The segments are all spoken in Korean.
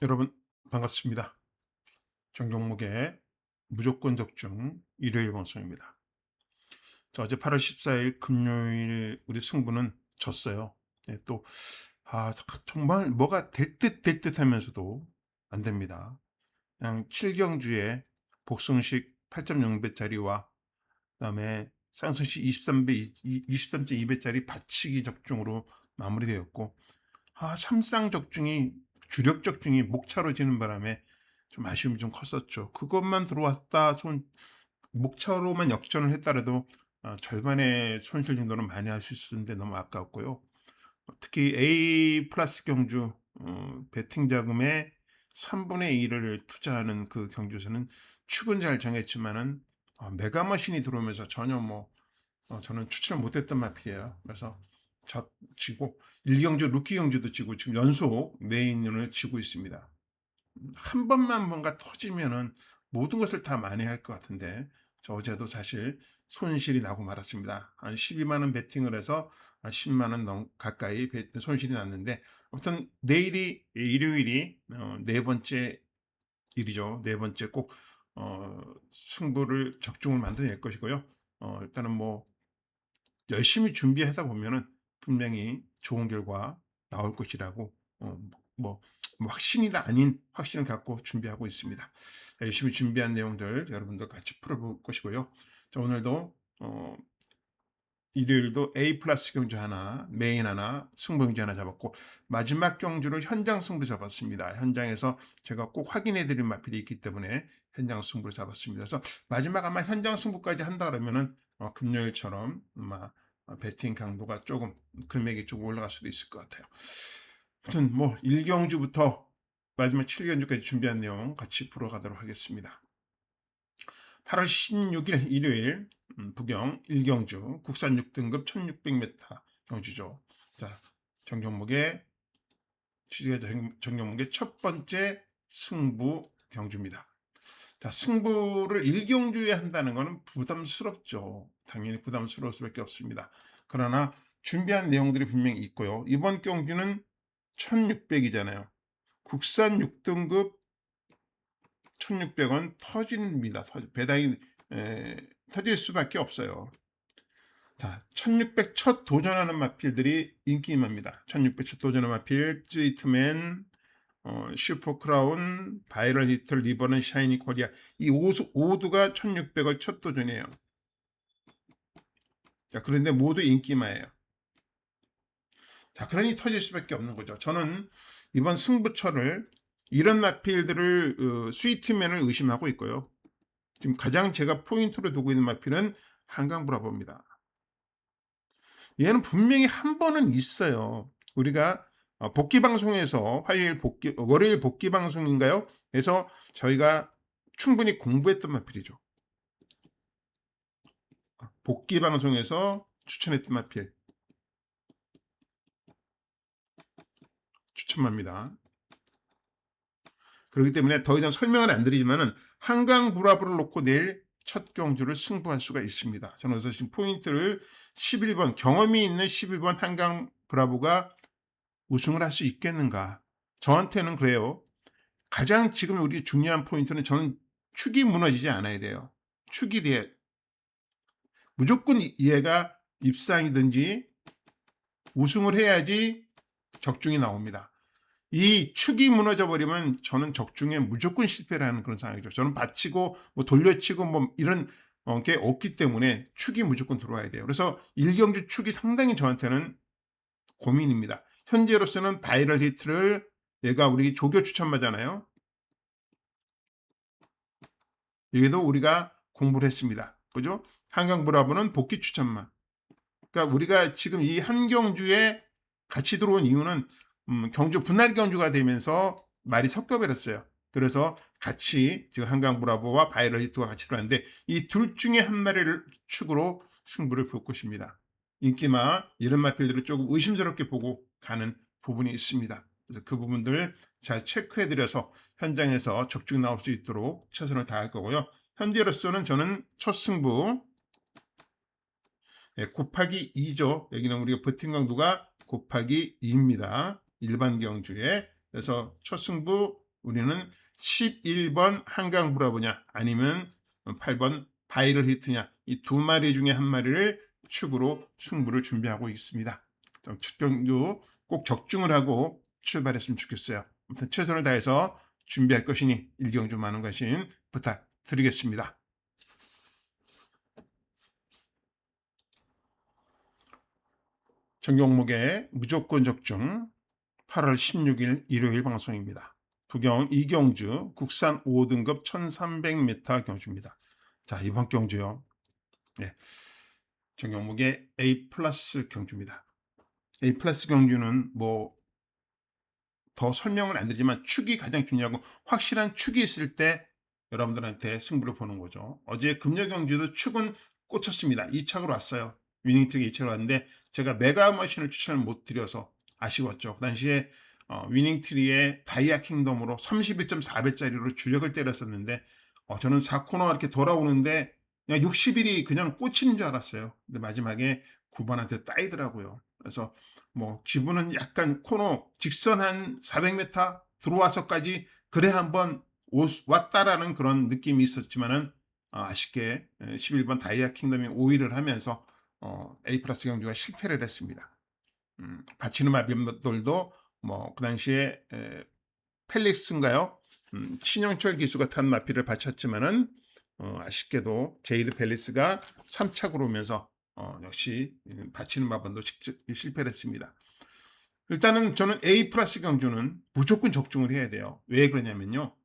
여러분 반갑습니다. 정경목의 무조건 적중 일요일 방송입니다. 자, 어제 8월 14일 금요일 우리 승부는 졌어요. 네, 또 정말 뭐가 될 듯 하면서도 안 됩니다. 그냥 7경주에 복승식 8.0배짜리와 그다음에 쌍승식 23배 23.2배짜리 받치기 적중으로 마무리되었고, 삼상 적중이 주력 적중이 목차로 지는 바람에 좀 아쉬움이 좀 컸었죠. 그것만 들어왔다 목차로만 역전을 했더라도 절반의 손실 정도는 많이 할 수 있었는데 너무 아깝고요. 특히 A 플러스 경주 베팅 자금의 3분의 1을 투자하는 그 경주에서는 축은 잘 정했지만은 메가머신이 들어오면서 전혀 저는 추천을 못했던 마필이에요. 그래서 지고 1경주 루키 경주도 지고 지금 연속 메인을 지고 있습니다. 한 번만 뭔가 터지면은 모든 것을 다 만회할 것 같은데, 저 어제도 사실 손실이 나고 말았습니다. 한 12만 원 베팅을 해서 한 10만 원 가까이 손실이 났는데, 아무튼 내일이 일요일이 네 번째 일이죠. 네 번째 꼭 승부를 적중을 만들어낼 것이고요. 일단은 열심히 준비하다 보면은 분명히 좋은 결과 나올 것이라고 뭐 확신이라 아닌 확신을 갖고 준비하고 있습니다. 열심히 준비한 내용들 여러분들 같이 풀어볼 것이고요. 자, 오늘도 일요일도 A 플러스 경주 하나, 메인 하나, 승부 경주 하나 잡았고, 마지막 경주를 현장 승부 잡았습니다. 현장에서 제가 꼭 확인해 드릴 마필이 있기 때문에 현장 승부를 잡았습니다. 그래서 마지막 아마 현장 승부까지 한다 그러면은 금요일처럼 아마 배팅 강도가 조금, 금액이 조금 올라갈 수도 있을 것 같아요. 아무튼 1경주부터 마지막 7경주까지 준비한 내용 같이 풀어가도록 하겠습니다. 8월 16일 일요일 부경 1경주 국산 6등급 1600m 경주죠. 자, 정경목의 정경목의 첫 번째 승부 경주입니다. 자, 승부를 1경주에 한다는 것은 부담스럽죠. 당연히 부담스러울 수밖에 없습니다. 그러나 준비한 내용들이 분명히 있고요. 이번 경주는 1600이잖아요. 국산 6등급 1600원 터집니다. 배당이 터질 수밖에 없어요. 자, 1600 첫 도전하는 마필들이 인기입니다. 1600 첫 도전하는 마필, 트리트맨, 슈퍼 크라운, 바이럴 히틀, 리버는 샤이니 코리아. 이 모두가 1600을 첫 도전이에요. 자, 그런데 모두 인기마예요. 자, 그러니 터질 수밖에 없는 거죠. 저는 이번 승부처를 이런 마필들을 스위트맨을 의심하고 있고요. 지금 가장 제가 포인트로 두고 있는 마필은 한강브라보입니다. 얘는 분명히 한 번은 있어요. 우리가 복귀 방송에서 월요일 복귀 방송인가요? 그래서 저희가 충분히 공부했던 마필이죠. 복귀 방송에서 추천했던 마필 추천합니다. 그렇기 때문에 더 이상 설명은 안 드리지만은 한강 브라보를 놓고 내일 첫 경주를 승부할 수가 있습니다. 저는 그래서 지금 포인트를 11번, 경험이 있는 11번 한강 브라보가 우승을 할 수 있겠는가? 저한테는 그래요. 가장 지금 우리 중요한 포인트는 저는 축이 무너지지 않아야 돼요. 축이 돼. 무조건 얘가 입상이든지 우승을 해야지 적중이 나옵니다. 이 축이 무너져 버리면 저는 적중에 무조건 실패라는 그런 상황이죠. 저는 받치고 돌려치고 이런 게 없기 때문에 축이 무조건 들어와야 돼요. 그래서 1경주 축이 상당히 저한테는 고민입니다. 현재로서는 바이럴 히트를 얘가 우리 조교 추천마잖아요. 여기도 우리가 공부를 했습니다. 그죠? 한강 브라보는 복귀 추천만. 그러니까 우리가 지금 이 한 경주에 같이 들어온 이유는 경주 분할 경주가 되면서 말이 섞여버렸어요. 그래서 같이 지금 한강 브라보와 바이럴 히트가 같이 들어왔는데 이 둘 중에 한 마리를 축으로 승부를 볼 것입니다. 인기마 이런 마필들을 조금 의심스럽게 보고 가는 부분이 있습니다. 그래서 그 부분들 잘 체크해드려서 현장에서 적중 나올 수 있도록 최선을 다할 거고요. 현재로서는 저는 첫 승부 곱하기 2죠. 여기는 우리가 버팅 강도가 곱하기 2입니다. 일반 경주에. 그래서 첫 승부 우리는 11번 한강 브라보냐 아니면 8번 바이럴 히트냐, 이 두 마리 중에 한 마리를 축으로 승부를 준비하고 있습니다. 첫 경주 꼭 적중을 하고 출발했으면 좋겠어요. 아무튼 최선을 다해서 준비할 것이니 일경주 많은 관심 부탁드리겠습니다. 전 종목의 무조건 적중 8월 16일 일요일 방송입니다. 부경 이경주 국산 5등급 1300m 경주입니다. 자, 이번 경주요. 네. 전 종목의 A 플러스 경주입니다. A 플러스 경주는 뭐 더 설명을 안 드리지만 축이 가장 중요하고 확실한 축이 있을 때 여러분들한테 승부를 보는 거죠. 어제 금요 경주도 축은 꽂혔습니다. 2착으로 왔어요. 위닝트릭 2착으로 왔는데 제가 메가머신을 추천을 못 드려서 아쉬웠죠. 그 당시에 위닝트리의 다이아 킹덤으로 31.4배짜리로 주력을 때렸었는데 저는 4코너 이렇게 돌아오는데 그냥 60일이 그냥 꽂히는 줄 알았어요. 근데 마지막에 9번한테 따이더라고요. 그래서 뭐 기분은 약간 코너 직선 한 400m 들어와서까지 그래 한번 왔다라는 그런 느낌이 있었지만은 아쉽게 11번 다이아 킹덤이 5위를 하면서 A 플러스 경주가 실패를 했습니다. 받치는 마비들도 뭐 그 당시에 펠릭스인가요? 신영철 기수가 탄 마피를 받쳤지만은 아쉽게도 제이드 펠리스가 3착으로 오면서 역시 받치는 마번도 실패를 했습니다. 일단은 저는 A 플러스 경주는 무조건 적중을 해야 돼요. 왜 그러냐면요.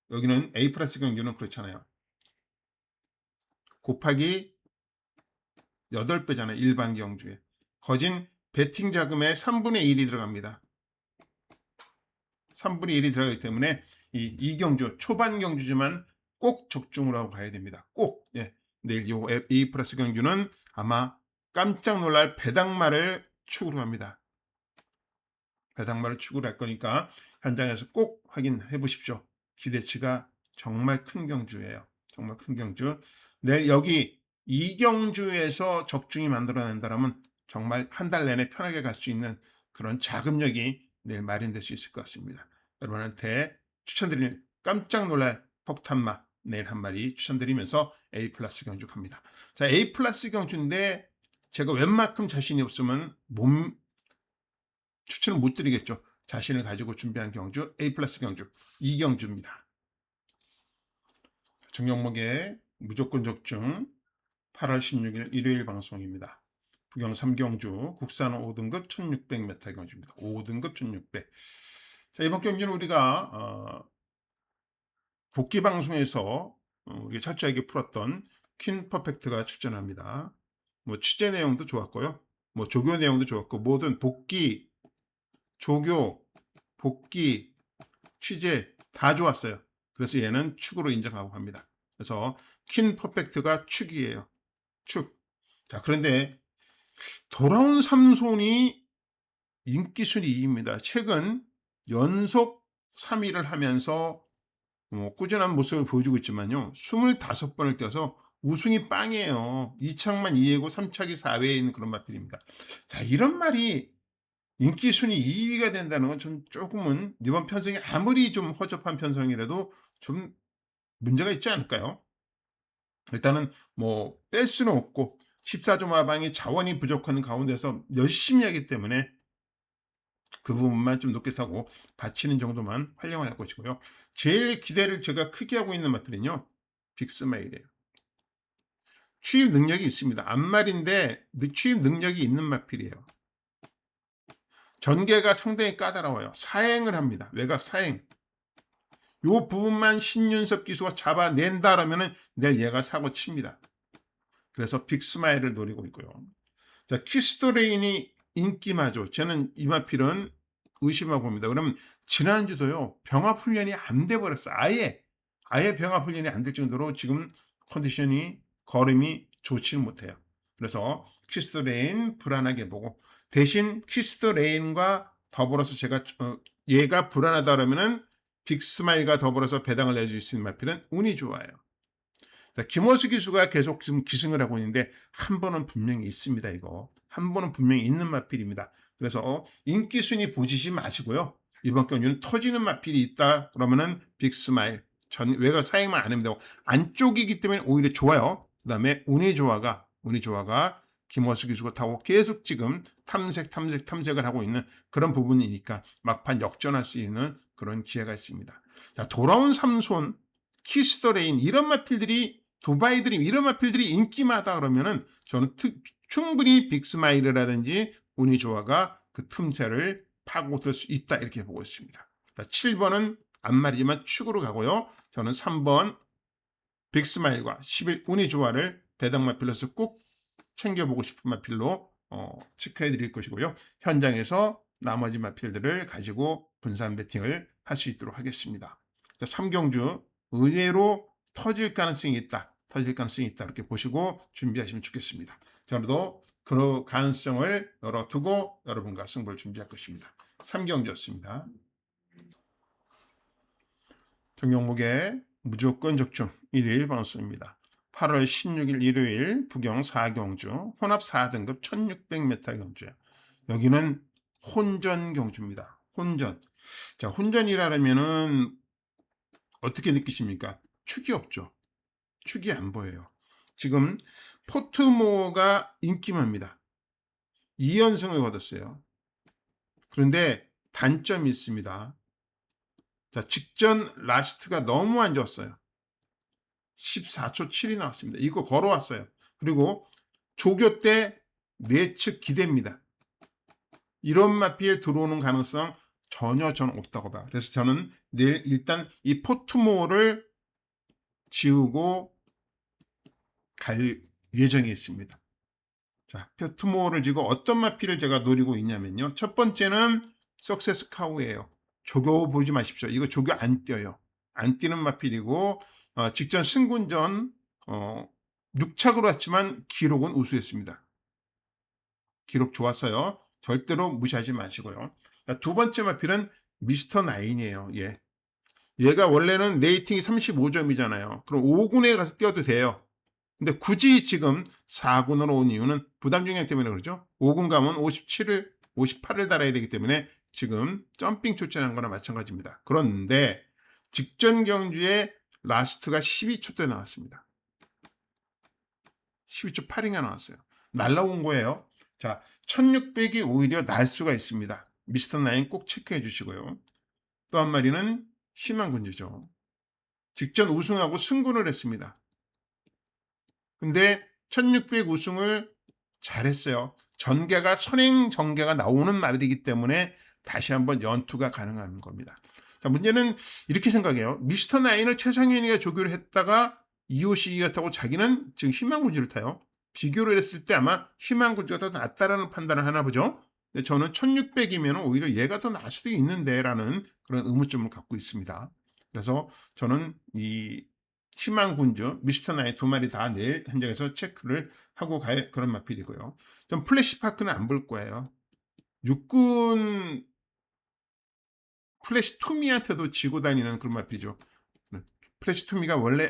여기는 A 플러스 경주는 그렇잖아요. 곱하기 8배잖아요. 일반 경주에. 거진 베팅 자금의 3분의 1이 들어갑니다. 3분의 1이 들어가기 때문에 이 경주, 초반 경주지만 꼭 적중을 하고 가야 됩니다. 꼭. 예. 내일 요 A 플러스 경주는 아마 깜짝 놀랄 배당말을 축으로 합니다. 배당말을 축으로 할 거니까 현장에서 꼭 확인해 보십시오. 기대치가 정말 큰 경주예요. 정말 큰 경주. 내일 여기 이 경주에서 적중이 만들어낸다면 정말 한 달 내내 편하게 갈 수 있는 그런 자금력이 내일 마련될 수 있을 것 같습니다. 여러분한테 추천드릴 깜짝 놀랄 폭탄마 내일 한 마리 추천드리면서 A 플러스 경주 갑니다. 자, A 플러스 경주인데 제가 웬만큼 자신이 없으면 추천을 못 드리겠죠. 자신을 가지고 준비한 경주 A 플러스 경주 이경주입니다. 정경목의 무조건 적중 8월 16일 일요일 방송입니다. 부경 3경주 국산 5등급 1600m 경주입니다. 5등급 1600. 자, 이번 경주는 우리가 복귀 방송에서 우리 철저하게 풀었던 퀸 퍼펙트가 출전합니다. 뭐 취재 내용도 좋았고요. 뭐 조교 내용도 좋았고 모든 복귀, 조교, 복귀, 취재 다 좋았어요. 그래서 얘는 축으로 인정하고 합니다. 그래서 퀸 퍼펙트가 축이에요. 축. 자, 그런데 돌아온 삼손이 인기 순위 2위입니다. 최근 연속 3위를 하면서 꾸준한 모습을 보여주고 있지만요. 25번을 뛰어서 우승이 빵이에요. 2착만 2회고 3착이 4회에 있는 그런 마필입니다. 자, 이런 말이 인기 순위 2위가 된다는 건 좀 조금은 이번 편성이 아무리 좀 허접한 편성이라도 좀 문제가 있지 않을까요? 일단은 뭐 뺄 수는 없고 14조 마방이 자원이 부족한 가운데서 열심히 하기 때문에 그 부분만 좀 높게 사고 받치는 정도만 활용할 것이고요. 제일 기대를 제가 크게 하고 있는 마필은요. 빅스마일이에요. 취입 능력이 있습니다. 앞말인데 취입 능력이 있는 마필이에요. 전개가 상당히 까다로워요. 사행을 합니다. 외곽 사행. 요 부분만 신윤섭 기수가 잡아낸다라면은 내일 얘가 사고 칩니다. 그래서 빅스마일을 노리고 있고요. 자, 키스토레인이 인기마죠. 저는 이 마필은 의심하고 봅니다. 그러면 지난주도요. 병합 훈련이 안 돼 버렸어. 아예 병합 훈련이 안 될 정도로 지금 컨디션이 걸음이 좋지는 못해요. 그래서 키스토레인 불안하게 보고 대신 키스토레인과 더불어서 제가 얘가 불안하다 그러면은 빅스마일과 더불어서 배당을 내줄 수 있는 마필은 운이 좋아요. 자, 김호수 기수가 계속 지금 기승을 하고 있는데 한 번은 분명히 있습니다. 이거 한 번은 분명히 있는 마필입니다. 그래서 인기 순위 보시지 마시고요. 이번 경주는 터지는 마필이 있다 그러면은 빅스마일 전 외곽 사행만 안 하면 되고 안쪽이기 때문에 오히려 좋아요. 그다음에 운이 좋아가 김호수 기수가 타고 계속 지금 탐색을 하고 있는 그런 부분이니까 막판 역전할 수 있는 그런 기회가 있습니다. 자, 돌아온 삼손, 키스더레인 이런 마필들이 두바이들이 이런 마필들이 인기마다 그러면은 저는 충분히 빅스마일이라든지 운이 좋아가 그 틈새를 파고들 수 있다 이렇게 보고 있습니다. 7번은 안말이지만 축으로 가고요. 저는 3번 빅스마일과 11 운이 좋아를 배당 마필로서 꼭 챙겨보고 싶은 마필로 체크해 드릴 것이고요. 현장에서 나머지 마필들을 가지고 분산 배팅을 할 수 있도록 하겠습니다. 3경주 의외로 터질 가능성이 있다. 이렇게 보시고 준비하시면 좋겠습니다. 저도 그 가능성을 열어두고 여러분과 승부를 준비할 것입니다. 3경주였습니다. 정용목의 무조건 적중 일요일 방송입니다. 8월 16일 일요일 부경 4경주 혼합 4등급 1600m 경주예요. 여기는 혼전 경주입니다. 혼전. 자, 혼전이라면은 어떻게 느끼십니까? 축이 없죠. 축이 안 보여요. 지금 포트모어가 인기만입니다. 2연승을 거뒀어요. 그런데 단점이 있습니다. 자, 직전 라스트가 너무 안 좋았어요. 14초 7이 나왔습니다. 이거 걸어왔어요. 그리고 조교 때 내측 기대입니다. 이런 마필 들어오는 가능성 전혀 저는 없다고 봐요. 그래서 저는 내일 일단 이 포트모어를 지우고 갈 예정이 있습니다. 자, 포트모어를 지고 어떤 마필을 제가 노리고 있냐면요. 첫 번째는 석세스 카우예요. 조교 보지 마십시오. 이거 조교 안 뛰어요. 안 뛰는 마필이고 직전 승군전 6착으로 왔지만 기록은 우수했습니다. 기록 좋았어요. 절대로 무시하지 마시고요. 두 번째 마필은 미스터 나인이에요. 얘가 원래는 레이팅이 35점이잖아요. 그럼 5군에 가서 뛰어도 돼요. 근데 굳이 지금 4군으로 온 이유는 부담 중량 때문에 그러죠. 5군 가면 58을 달아야 되기 때문에 지금 점핑 출전한 거나 마찬가지입니다. 그런데 직전 경주에 라스트가 12초 때 나왔습니다. 12초 8인가 나왔어요. 날라온 거예요. 자, 1600이 오히려 날 수가 있습니다. 미스터 나인 꼭 체크해 주시고요. 또 한 마리는 심한군주죠. 직전 우승하고 승군을 했습니다. 근데 1600 우승을 잘했어요. 선행 전개가 나오는 말이기 때문에 다시 한번 연투가 가능한 겁니다. 자, 문제는 이렇게 생각해요. 미스터 나인을 최상현이가 조교를 했다가 EOC가 타고 자기는 지금 희망군주를 타요. 비교를 했을 때 아마 희망군주가 더 낫다라는 판단을 하나 보죠. 근데 저는 1600이면 오히려 얘가 더 나을 수도 있는데 라는 그런 의문점을 갖고 있습니다. 그래서 저는 이 희망군주, 미스터 나인 두 마리 다 내일 현장에서 체크를 하고 갈 그런 마필이고요. 전 플래시파크는 안 볼 거예요. 육군 플래시 투미한테도 지고 다니는 그런 마필이죠. 플래시 투미가 원래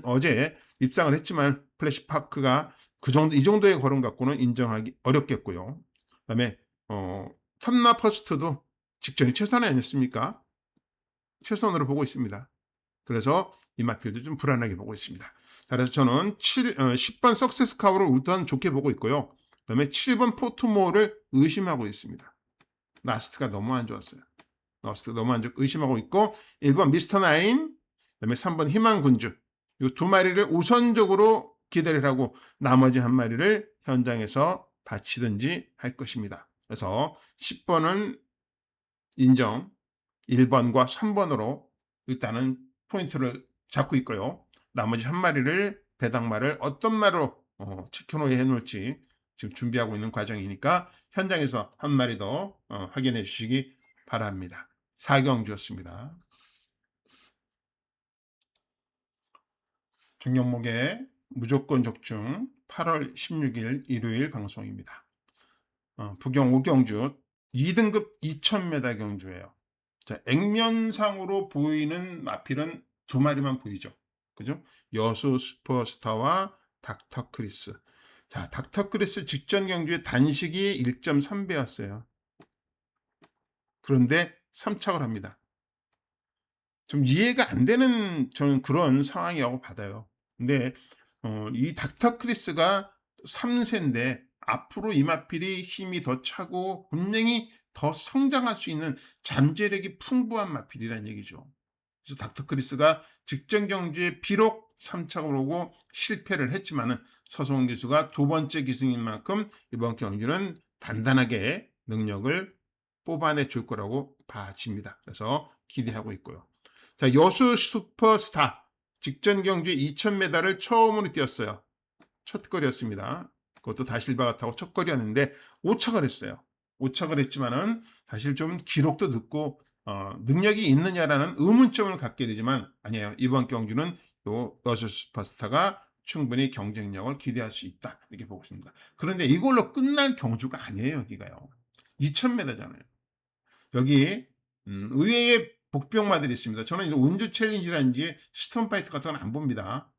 어제 입상을 했지만 플래시파크가 이 정도의 걸음 갖고는 인정하기 어렵겠고요. 그다음에 탐나 퍼스트도 직전이 최선 아니었습니까? 최선으로 보고 있습니다. 그래서 이 마필도 좀 불안하게 보고 있습니다. 그래서 저는 10번 석세스 카우를 우선 좋게 보고 있고요. 그다음에 7번 포트모어를 의심하고 있습니다. 라스트가 너무 안 좋았어요. 의심하고 있고 1번 미스터 나인, 그다음에 3번 희망군주 이 두 마리를 우선적으로 기대를 하고 나머지 한 마리를 현장에서 바치든지 할 것입니다. 그래서 10번은 인정, 1번과 3번으로 일단은 포인트를 잡고 있고요. 나머지 한 마리를 배당말을 어떤 말로 체크해 놓을지 지금 준비하고 있는 과정이니까 현장에서 한 마리 더 확인해 주시기 바랍니다. 4경주였습니다. 정영목의 무조건 적중 8월 16일 일요일 방송입니다. 부경 5경주 2등급 2000m 경주예요. 자, 액면상으로 보이는 마필은 두 마리만 보이죠. 그죠? 여수 슈퍼스타와 닥터 크리스. 자, 닥터 크리스 직전 경주에 단식이 1.3배였어요. 그런데 삼착을 합니다. 좀 이해가 안 되는 저는 그런 상황이라고 받아요. 근데 이 닥터 크리스가 3 세인데 앞으로 이마필이 힘이 더 차고 분명히 더 성장할 수 있는 잠재력이 풍부한 마필이라는 얘기죠. 그래서 닥터 크리스가 직전 경주에 비록 3착을 오고 실패를 했지만은 서성훈 기수가 두 번째 기승인 만큼 이번 경주는 단단하게 능력을 뽑아내 줄 거라고 봐집니다. 그래서 기대하고 있고요. 자, 여수 슈퍼스타 직전 경주에 2000m를 처음으로 뛰었어요. 첫 거리였습니다. 그것도 다실바가 타고 첫 거리였는데 5착을 했어요. 5착을 했지만은 사실 좀 기록도 늦고 능력이 있느냐라는 의문점을 갖게 되지만 아니에요. 이번 경주는 요 여수 슈퍼스타가 충분히 경쟁력을 기대할 수 있다. 이렇게 보고 있습니다. 그런데 이걸로 끝날 경주가 아니에요. 여기가요. 2000m잖아요. 여기 의외의 복병마들이 있습니다. 저는 이런 운주 챌린지라든지 스톤 파이트 같은 건 안 봅니다.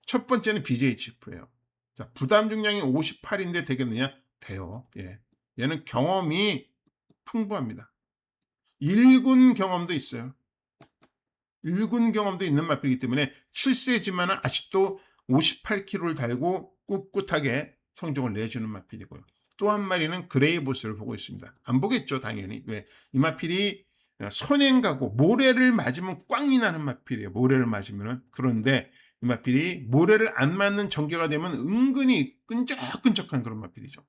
첫 번째는 BJ 치프예요. 자, 부담 중량이 58인데 되겠느냐? 돼요. 예. 얘는 경험이 풍부합니다. 1군 경험도 있어요. 1군 경험도 있는 마필이기 때문에 7세지만 아직도 58kg를 달고 꿋꿋하게 성적을 내주는 마필이고요. 또 한 마리는 그레이보스를 보고 있습니다. 안 보겠죠, 당연히. 왜? 이 마필이 선행 가고 모래를 맞으면 꽝이 나는 마필이에요. 모래를 맞으면은. 그런데 이 마필이 모래를 안 맞는 전개가 되면 은근히 끈적끈적한 그런 마필이죠.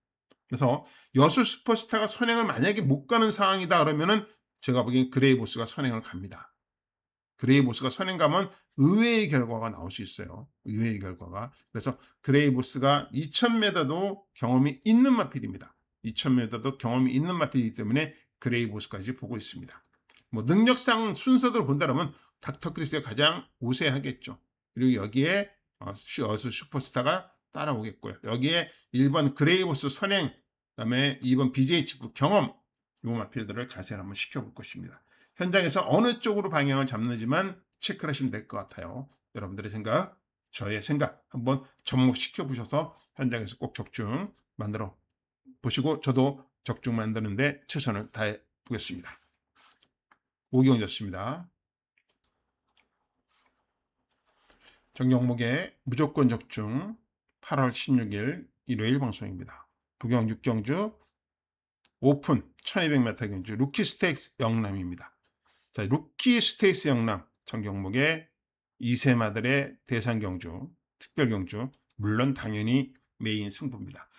그래서 여수 슈퍼스타가 선행을 만약에 못 가는 상황이다 그러면은 제가 보기엔 그레이보스가 선행을 갑니다. 그레이보스가 선행 가면 의외의 결과가 나올 수 있어요. 의외의 결과가. 그래서 그레이보스가 2000m도 경험이 있는 마필입니다. 2000m도 경험이 있는 마필이기 때문에 그레이보스까지 보고 있습니다. 뭐 능력상 순서대로 본다면 닥터 크리스가 가장 우세하겠죠. 그리고 여기에 여수 슈퍼스타가 따라오겠고요. 여기에 1번 그레이보스 선행, 그다음에 2번 BJ 직구 경험, 요 마필들을 가세를 한번 시켜볼 것입니다. 현장에서 어느 쪽으로 방향을 잡는지만 체크를 하시면 될 것 같아요. 여러분들의 생각, 저의 생각 한번 접목시켜 보셔서 현장에서 꼭 적중 만들어 보시고 저도 적중 만드는데 최선을 다해 보겠습니다. 오경졌습니다. 정경목의 무조건 적중 8월 16일 일요일 방송입니다. 부경 6경주 오픈 1200m 경주 루키 스테이크스 영남입니다. 자, 루키 스테이스 영남 정경목의 2세마들의 대상 경주, 특별 경주, 물론 당연히 메인 승부입니다.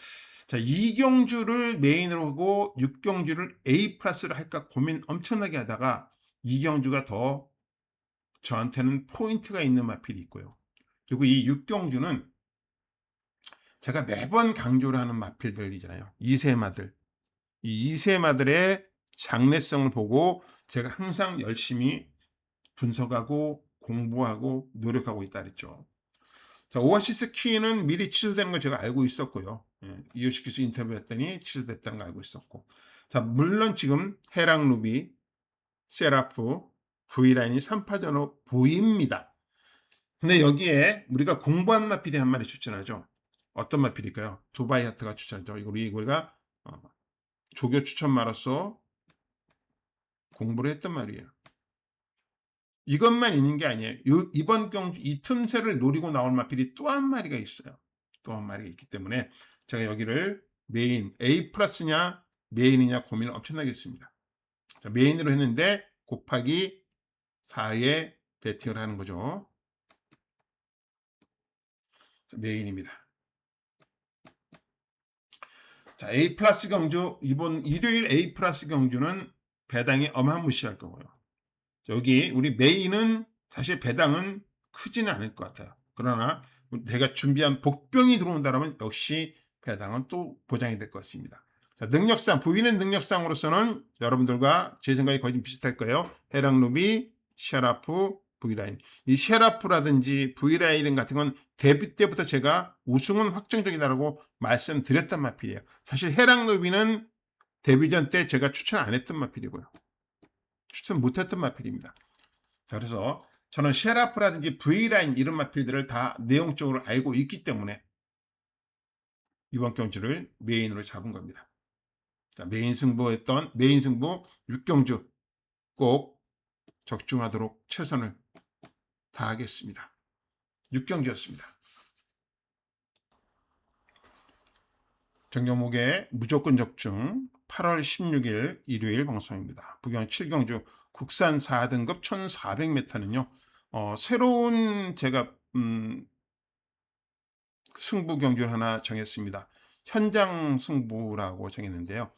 자, 2경주를 메인으로 하고 6경주를 A 플러스를 할까 고민 엄청나게 하다가 2경주가 더 저한테는 포인트가 있는 마필이 있고요. 그리고 이 6경주는 제가 매번 강조를 하는 마필들이잖아요. 2세마들. 이 2세마들의 장래성을 보고 제가 항상 열심히 분석하고 공부하고 노력하고 있다 그랬죠. 자, 오아시스 키는 미리 취소되는 걸 제가 알고 있었고요. 예, 이효식 교수 인터뷰했더니 취소됐다는 걸 알고 있었고. 자, 물론 지금 해랑 루비, 세라프, V라인이 3파전으로 보입니다. 근데 여기에 우리가 공부한 마필이 한 마리 추천하죠. 어떤 마필일까요? 두바이 하트가 추천하죠. 우리가 조교 추천마로서 공부를 했단 말이에요. 이것만 있는 게 아니에요. 이번 경주 이 틈새를 노리고 나올 마필이 또 한 마리가 있어요. 또 한 마리가 있기 때문에 제가 여기를 메인 A 플러스냐 메인이냐 고민을 엄청나게 했습니다. 자, 메인으로 했는데 곱하기 4에 배팅을 하는 거죠. 자, 메인입니다. 자, A 플러스 경주 이번 일요일 A 플러스 경주는 배당이 어마무시할 거고요. 여기 우리 메인은 사실 배당은 크지는 않을 것 같아요. 그러나 내가 준비한 복병이 들어온다면 역시 배당은 또 보장이 될 것 같습니다. 자, 능력상 보이는 능력상으로서는 여러분들과 제 생각이 거의 비슷할 거예요. 해랑루비, 셰라프, V라인. 이 셰라프라든지 V라인 같은 건 데뷔 때부터 제가 우승은 확정적이다라고 말씀드렸단 마필이에요. 사실 해랑루비는 데뷔전 때 제가 추천 안 했던 마필이고요. 추천 못했던 마필입니다. 자, 그래서 저는 셰라프라든지 V라인 이런 마필들을 다 내용적으로 알고 있기 때문에 이번 경주를 메인으로 잡은 겁니다. 자, 메인 승부 6경주 꼭 적중하도록 최선을 다하겠습니다. 6경기였습니다. 정경목의 무조건 적중 8월 16일 일요일 방송입니다. 부경 7경주 국산 4등급 1400m는요. 새로운 제가 승부 경주를 하나 정했습니다. 현장 승부라고 정했는데요.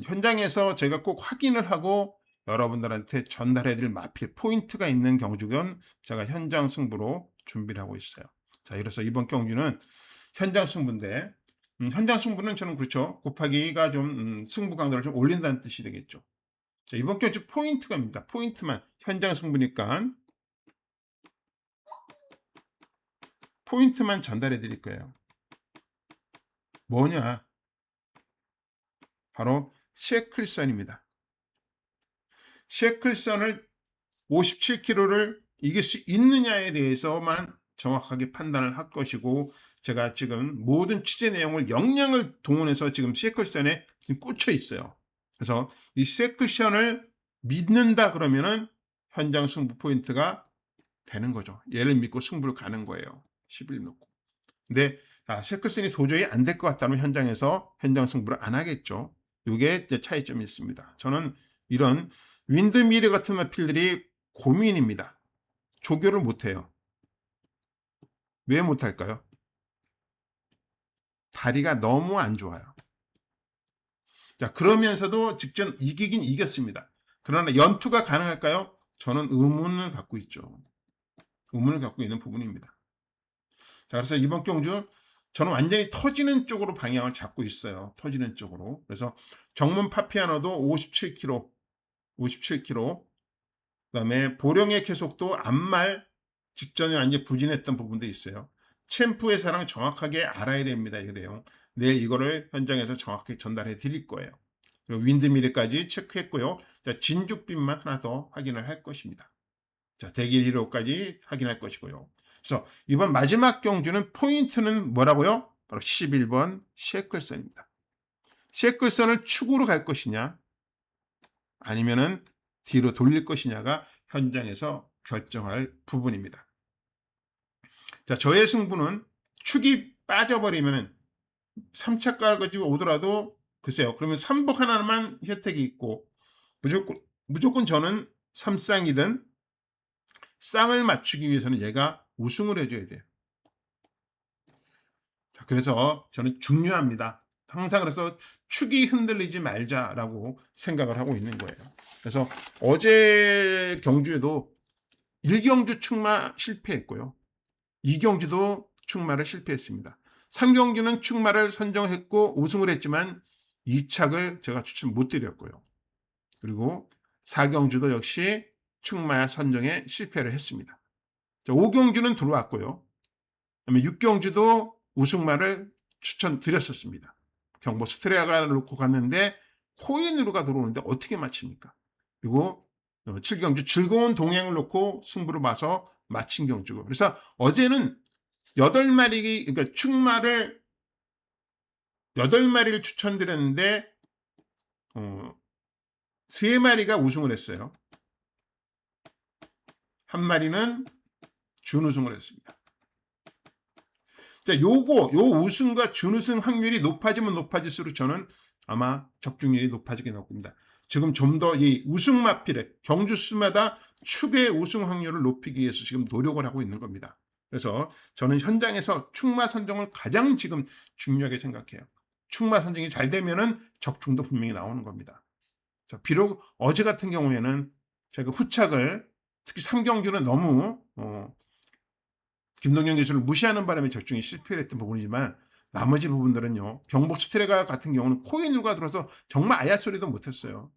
현장에서 제가 꼭 확인을 하고 여러분들한테 전달해드릴 마필 포인트가 있는 경주건 제가 현장 승부로 준비를 하고 있어요. 자, 그래서 이번 경주는 현장 승부인데 현장 승부는 저는 그렇죠. 곱하기가 좀 승부 강도를 좀 올린다는 뜻이 되겠죠. 자, 이번 경주 포인트가입니다. 포인트만 현장 승부니까 포인트만 전달해 드릴 거예요. 뭐냐? 바로 셰클선입니다. 셰클선을 57km를 이길 수 있느냐에 대해서만 정확하게 판단을 할 것이고, 제가 지금 모든 취재 내용을 역량을 동원해서 지금 셰클선에 꽂혀 있어요. 그래서 이 셰클선을 믿는다 그러면은 현장 승부 포인트가 되는 거죠. 얘를 믿고 승부를 가는 거예요. 10일 놓고. 근데 셰클선이 도저히 안 될 것 같다면 현장에서 현장 승부를 안 하겠죠. 이게 차이점이 있습니다. 저는 이런 윈드미르 같은 마필들이 고민입니다. 조교를 못해요. 왜 못할까요? 다리가 너무 안 좋아요. 자, 그러면서도 직전 이기긴 이겼습니다. 그러나 연투가 가능할까요? 저는 의문을 갖고 있죠. 의문을 갖고 있는 부분입니다. 자, 그래서 이번 경주 저는 완전히 터지는 쪽으로 방향을 잡고 있어요. 터지는 쪽으로. 그래서 정문 파피아노도 57km, 57km. 그다음에 보령의 계속도 앞말 직전에 완전 부진했던 부분도 있어요. 챔프의 사랑 정확하게 알아야 됩니다. 이 내용. 내일 이거를 현장에서 정확히 전달해 드릴 거예요. 그리고 윈드미르까지 체크했고요. 자, 진죽빛만 하나 더 확인을 할 것입니다. 자, 대길 히로까지 확인할 것이고요. 그래서 이번 마지막 경주는 포인트는 뭐라고요? 바로 11번 셰클선입니다. 셰클선을 축으로 갈 것이냐 아니면은 뒤로 돌릴 것이냐가 현장에서 결정할 부분입니다. 자, 저의 승부는 축이 빠져버리면은 3차가를 가지고 오더라도 글쎄요. 그러면 3복 하나만 혜택이 있고 무조건 저는 3쌍이든 쌍을 맞추기 위해서는 얘가 우승을 해줘야 돼요. 자, 그래서 저는 중요합니다. 항상 그래서 축이 흔들리지 말자라고 생각을 하고 있는 거예요. 그래서 어제 경주에도 1경주 축마 실패했고요. 2경주도 축마를 실패했습니다. 3경주는 축마를 선정했고 우승을 했지만 2착을 제가 추천 못 드렸고요. 그리고 4경주도 역시 축마 선정에 실패를 했습니다. 자, 5경주는 들어왔고요. 그다음에 6경주도 우승마를 추천드렸었습니다. 경보 스트레아가를 놓고 갔는데 코인으로가 들어오는데 어떻게 맞춥니까? 그리고 7경주 즐거운 동행을 놓고 승부를 봐서 마친 경주고. 그래서 어제는 8마리, 그러니까 축마를 8마리를 추천드렸는데 3마리가 우승을 했어요. 한 마리는 준우승을 했습니다. 자, 요 우승과 준우승 확률이 높아지면 높아질수록 저는 아마 적중률이 높아지게 나올 겁니다. 지금 좀 더 이 우승 마필에 경주수마다 축의 우승 확률을 높이기 위해서 지금 노력을 하고 있는 겁니다. 그래서 저는 현장에서 축마 선정을 가장 지금 중요하게 생각해요. 축마 선정이 잘 되면은 적중도 분명히 나오는 겁니다. 자, 비록 어제 같은 경우에는 제가 후착을 특히 3경주는 너무 김동현 기술을 무시하는 바람에 적중이 실패했던 부분이지만 나머지 부분들은요. 경복 스트레가 같은 경우는 코인으로가 들어서 정말 아야 소리도 못했어요.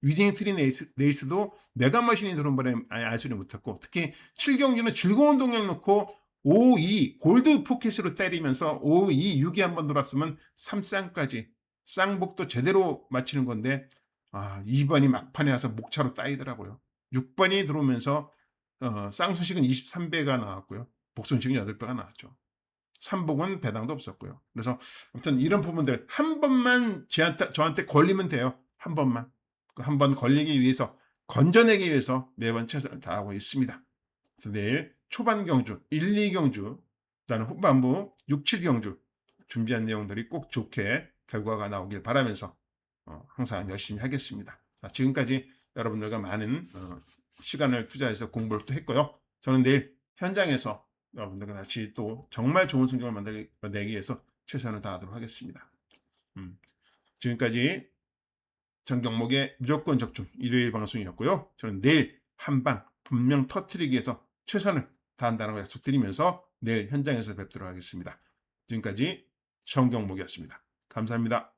위딩 트리 네이스도 메가머신이 들어온 바람에 아야 소리 못했고 특히 7경주는 즐거운 동력 놓고 5-2 골드 포켓으로 때리면서 5-2 6이 한번 돌았으면 3쌍까지 쌍복도 제대로 맞히는 건데 2번이 막판에 와서 목차로 따이더라고요. 6번이 들어오면서 쌍소식은 23배가 나왔고요. 복손식은 8배가 나왔죠. 3복은 배당도 없었고요. 그래서 아무튼 이런 부분들 한 번만 저한테 걸리면 돼요. 한 번만. 한 번 걸리기 위해서 건져내기 위해서 매번 최선을 다하고 있습니다. 그래서 내일 초반 경주 1, 2 경주, 그다음에 후반부 6, 7 경주 준비한 내용들이 꼭 좋게 결과가 나오길 바라면서 항상 열심히 하겠습니다. 자, 지금까지 여러분들과 많은 시간을 투자해서 공부를 또 했고요. 저는 내일 현장에서 여러분들과 다시 또 정말 좋은 성적을 만들어내기 위해서 최선을 다하도록 하겠습니다. 지금까지 전 경목의 무조건 적중 일요일 방송이었고요. 저는 내일 한방 분명 터트리기 위해서 최선을 다한다는 걸 약속드리면서 내일 현장에서 뵙도록 하겠습니다. 지금까지 전 경목이었습니다. 감사합니다.